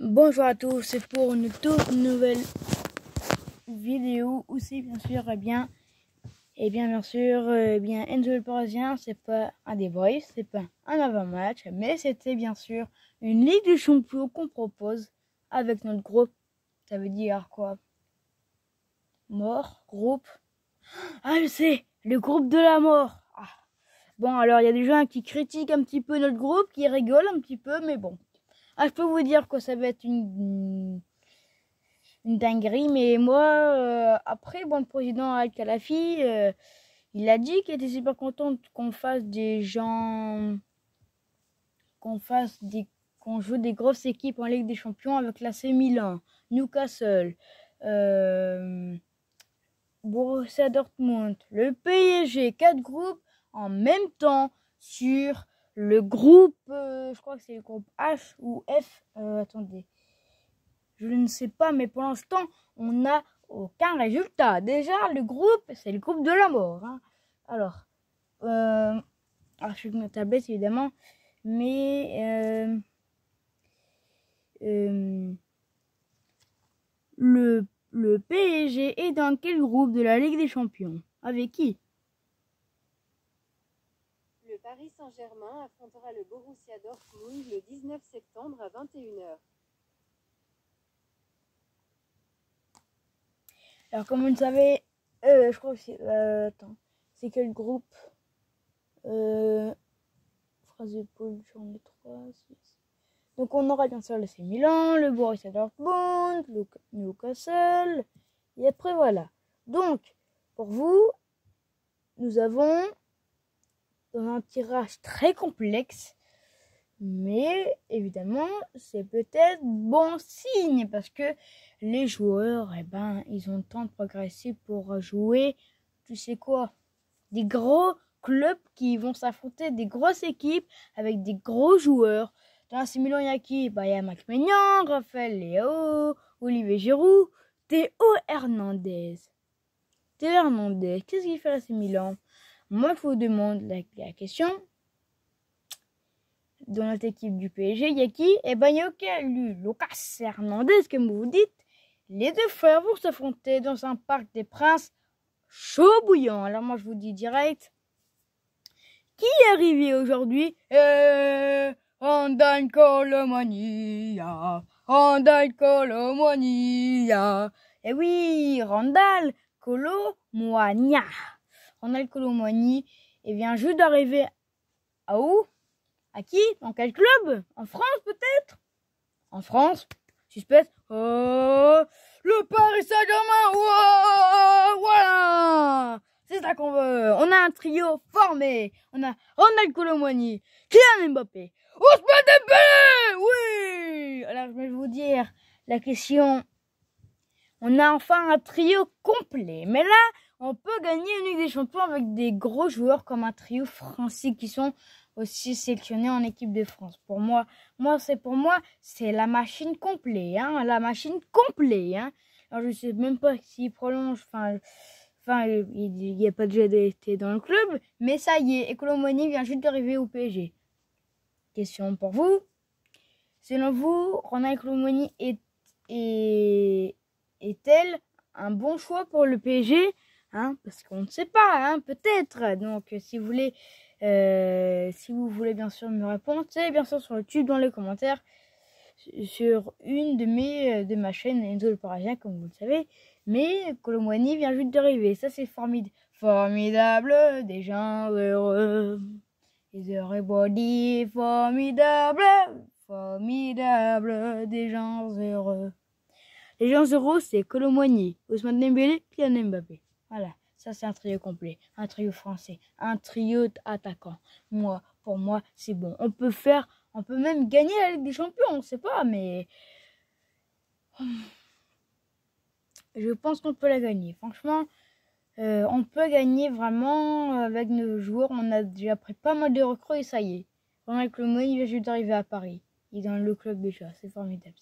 Bonjour à tous, c'est pour une toute nouvelle vidéo aussi bien sûr bien sûr Enzo le Parisien, c'est pas un The Voice, c'est pas un avant-match, mais c'était bien sûr une Ligue des Champions qu'on propose avec notre groupe. Ça veut dire quoi? Mort, groupe. Ah, je sais, le groupe de la mort. Ah. Bon, alors il y a des gens qui critiquent un petit peu notre groupe, qui rigolent un petit peu, mais bon. Ah, je peux vous dire que ça va être une dinguerie, mais moi, après, bon, le président Al-Khalafi, il a dit qu'il était super content qu'on fasse des gens, qu'on joue des grosses équipes en Ligue des Champions avec l'AC Milan, Newcastle, Borussia Dortmund, le PSG, 4 groupes en même temps sur le groupe, je crois que c'est le groupe H ou F, attendez, je ne sais pas, mais pour l'instant, on n'a aucun résultat. Déjà, le groupe, c'est le groupe de la mort. Hein. Alors, je suis avec ma tablette, évidemment, mais le PSG est dans quel groupe de la Ligue des Champions? Avec qui? Le Paris Saint-Germain affrontera le Borussia Dortmund le 19 septembre à 21h. Alors, comme vous le savez, je crois que c'est... attends, c'est quel groupe? Phrase de Paul, j'en ai 3, 6. Donc, on aura bien sûr le AC Milan, le Borussia Dortmund, le Newcastle. Et après, voilà. Donc, pour vous, nous avons un tirage très complexe. Mais évidemment, c'est peut-être bon signe parce que les joueurs, ils ont le temps de progresser pour jouer, tu sais quoi, des gros clubs qui vont s'affronter des grosses équipes avec des gros joueurs. Dans l'AC Milan, il y a qui? Il y a Max Maignan, Raphaël Léao, Olivier Giroud, Théo Hernandez. Théo Hernandez, qu'est-ce qu'il fait à l'AC Milan? Moi, je vous demande la question. Dans notre équipe du PSG, il y a qui? Il y a Lucas Hernandez, comme vous dites. Les deux frères vont s'affronter dans un parc des Princes chaud bouillant. Alors moi, je vous dis direct, qui est arrivé aujourd'hui? Randal Colomania. Eh oui, Randal Colomania. Randal Colomani, vient juste d'arriver à où? À qui? Dans quel club? En France peut-être? En France? Suspense. Oh, le Paris Saint-Germain. Oh, voilà. C'est ça qu'on veut. On a un trio formé. On a Ronald Colomani, Kylian Mbappé, Ousmane Dembélé. Oui. Alors je vais vous dire la question. On a enfin un trio complet. Mais là, on peut gagner une Ligue des Champions avec des gros joueurs comme un trio français qui sont aussi sélectionnés en équipe de France. Pour moi, c'est la machine complète, hein, hein. Alors je sais même pas s'il prolonge, il n'y a pas déjà été dans le club, mais ça y est, Colomani vient juste d'arriver au PSG. Question pour vous. Selon vous, Ronald Colomani est-elle un bon choix pour le PSG? Hein, parce qu'on ne sait pas, hein, peut-être. Donc, si vous voulez bien sûr me répondre, c'est bien sûr sur le tube dans les commentaires, sur une de ma chaîne Enzo le Parisien, comme vous le savez. Mais Colomani vient juste d'arriver, ça c'est formidable, des gens heureux. Is everybody formidable, des gens heureux. Les gens heureux, c'est Colomani, Ousmane Dembélé, Kylian Mbappé. Voilà, ça c'est un trio complet, un trio français, un trio attaquant. Pour moi, c'est bon. On peut même gagner la Ligue des Champions, on ne sait pas, mais je pense qu'on peut la gagner. Franchement, on peut gagner vraiment avec nos joueurs. On a déjà pris pas mal de recrues et ça y est. Ronald Colomani vient juste d'arriver à Paris. Il est dans le club déjà, c'est formidable.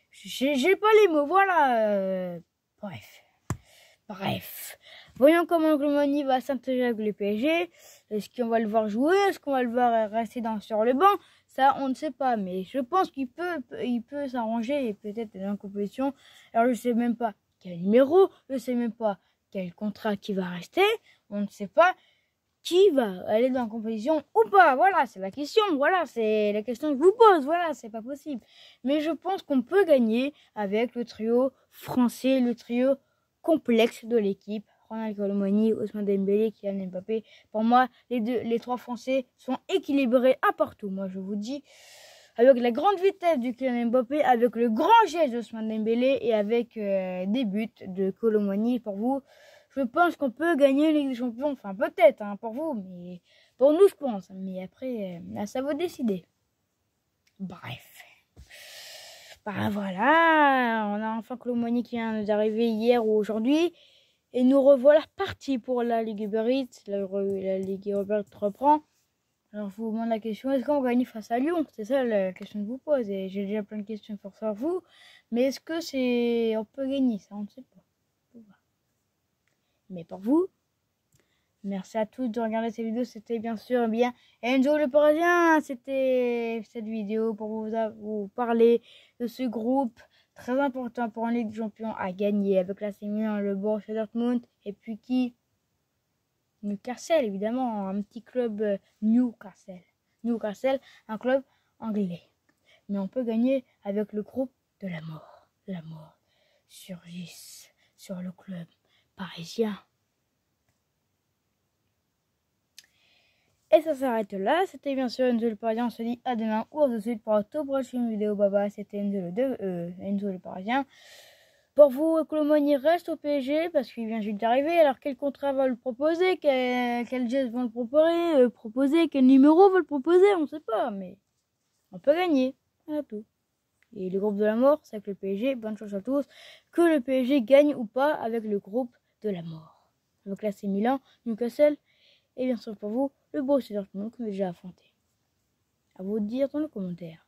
J'ai pas les mots, voilà. Bref. Voyons comment Colomani va s'intégrer avec le PSG. Est-ce qu'on va le voir jouer? Est-ce qu'on va le voir rester sur le banc? Ça, on ne sait pas, mais je pense qu'il peut s'arranger et peut-être aller en compétition. Alors, je sais même pas quel numéro, je sais même pas quel contrat qui va rester. On ne sait pas qui va aller dans la compétition ou pas. Voilà, c'est la question. Voilà, c'est la question que je vous pose. Voilà, c'est pas possible. Mais je pense qu'on peut gagner avec le trio français, le trio complexe de l'équipe. Ronald Colomoni, Ousmane Dembélé, Kylian Mbappé. Pour moi, les trois Français sont équilibrés à partout. Moi, je vous dis, avec la grande vitesse du Kylian Mbappé, avec le grand geste d'Ousmane Dembélé et avec des buts de Colomoni. Pour vous, je pense qu'on peut gagner Ligue des Champions. Enfin, peut-être pour vous, mais pour nous, je pense. Mais après, ça va décider. Bref. Bah voilà, on a enfin Colomoni qui vient d'arriver hier ou aujourd'hui. Et nous revoilà partis pour la Ligue Uber Eats. La Ligue Uber Eats reprend. Alors, je vous demande la question, est-ce qu'on gagne face à Lyon? C'est ça la question que je vous pose. Et j'ai déjà plein de questions pour ça, vous. Mais est-ce que on peut gagner? Ça, on ne sait pas. Mais pour vous, merci à tous de regarder cette vidéo. C'était bien sûr Enzo le Parisien. C'était cette vidéo pour vous parler de ce groupe très important pour une Ligue des Champions à gagner avec l'AC Milan, le Borussia Dortmund et puis qui? Newcastle, évidemment, un petit club Newcastle. Newcastle, un club anglais. Mais on peut gagner avec le groupe de la mort. La mort surgisse sur le club parisien. Et ça s'arrête là. C'était bien sûr Enzo le Parisien. On se dit à demain ou à tout de suite pour la toute prochaine vidéo. Bye bye. C'était Enzo le Parisien. Pour vous, Colomoni reste au PSG parce qu'il vient juste d'arriver. Alors, quel contrat va le proposer? Quel geste vont le proposer? Quel numéro va le proposer? On ne sait pas, mais on peut gagner. Voilà tout. Et le groupe de la mort, c'est avec le PSG. Bonne chance à tous. Que le PSG gagne ou pas avec le groupe de la mort. Donc là, c'est Milan, Newcastle. Et bien sûr, pour vous, le Borussia Dortmund que j'ai déjà affronté. À vous de dire dans les commentaires.